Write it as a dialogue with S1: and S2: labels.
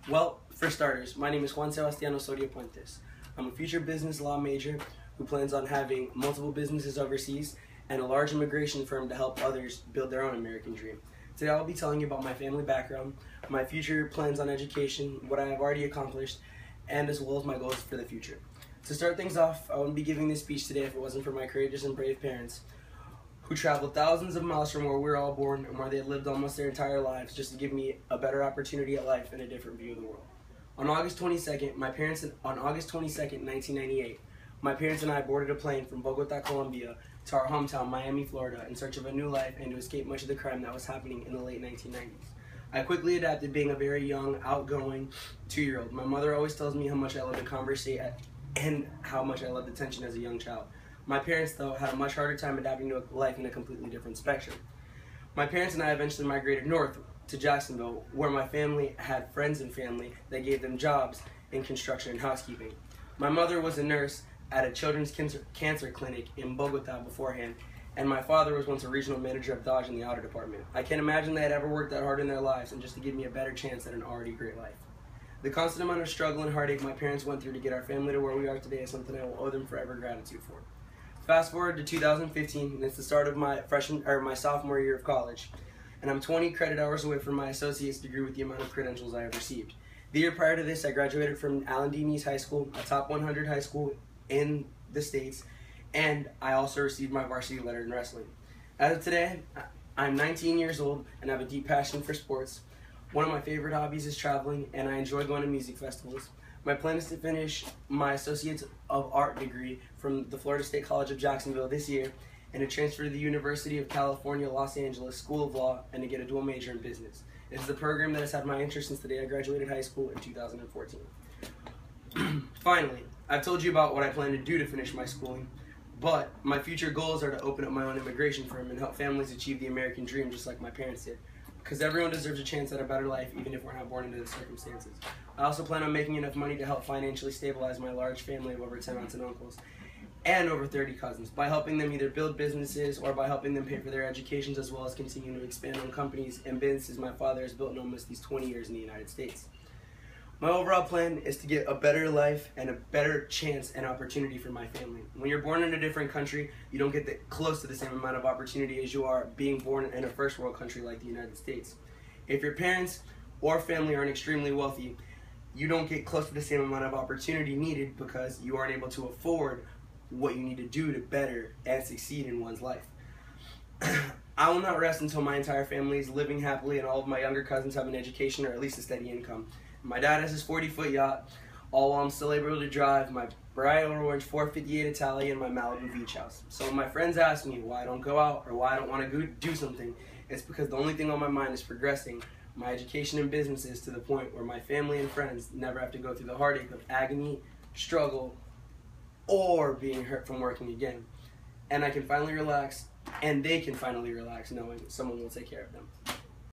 S1: Well, for starters, my name is Juan Sebastiano Soria Puentes. I'm a future business law major who plans on having multiple businesses overseas and a large immigration firm to help others build their own American dream. Today I'll be telling you about my family background, my future plans on education, what I have already accomplished, and as well as my goals for the future. To start things off, I wouldn't be giving this speech today if it wasn't for my courageous and brave parents who traveled thousands of miles from where we were all born and where they had lived almost their entire lives just to give me a better opportunity at life and a different view of the world. On August 22nd, 1998, my parents and I boarded a plane from Bogota, Colombia to our hometown, Miami, Florida, in search of a new life and to escape much of the crime that was happening in the late 1990s. I quickly adapted being a very young, outgoing 2-year-old. My mother always tells me how much I love to conversate and how much I loved attention as a young child. My parents, though, had a much harder time adapting to a life in a completely different spectrum. My parents and I eventually migrated north to Jacksonville, where my family had friends and family that gave them jobs in construction and housekeeping. My mother was a nurse at a children's cancer clinic in Bogota beforehand, and my father was once a regional manager of Dodge in the auto department. I can't imagine they had ever worked that hard in their lives and just to give me a better chance at an already great life. The constant amount of struggle and heartache my parents went through to get our family to where we are today is something I will owe them forever gratitude for. Fast forward to 2015, and it's the start of my sophomore year of college, and I'm 20 credit hours away from my associate's degree with the amount of credentials I have received. The year prior to this, I graduated from Allen D. Nease High School, a top 100 high school in the States, and I also received my varsity letter in wrestling. As of today, I'm 19 years old and have a deep passion for sports. One of my favorite hobbies is traveling, and I enjoy going to music festivals. My plan is to finish my Associates of Art degree from the Florida State College of Jacksonville this year and to transfer to the University of California, Los Angeles School of Law and to get a dual major in business. It is the program that has had my interest since the day I graduated high school in 2014. Finally, I've told you about what I plan to do to finish my schooling, but my future goals are to open up my own immigration firm and help families achieve the American dream just like my parents did. Because everyone deserves a chance at a better life, even if we're not born into the circumstances. I also plan on making enough money to help financially stabilize my large family of over 10 aunts and uncles and over 30 cousins by helping them either build businesses or by helping them pay for their educations, as well as continue to expand on companies and businesses my father has built in almost these 20 years in the United States. My overall plan is to get a better life and a better chance and opportunity for my family. When you're born in a different country, you don't get close to the same amount of opportunity as you are being born in a first world country like the United States. If your parents or family aren't extremely wealthy, you don't get close to the same amount of opportunity needed because you aren't able to afford what you need to do to better and succeed in one's life. I will not rest until my entire family is living happily and all of my younger cousins have an education or at least a steady income. My dad has his 40-foot yacht, all while I'm still able to drive my bright orange 458 Italian and my Malibu beach house. So when my friends ask me why I don't go out or why I don't want to go do something, it's because the only thing on my mind is progressing my education and businesses to the point where my family and friends never have to go through the heartache of agony, struggle, or being hurt from working again. And I can finally relax, and they can finally relax knowing someone will take care of them.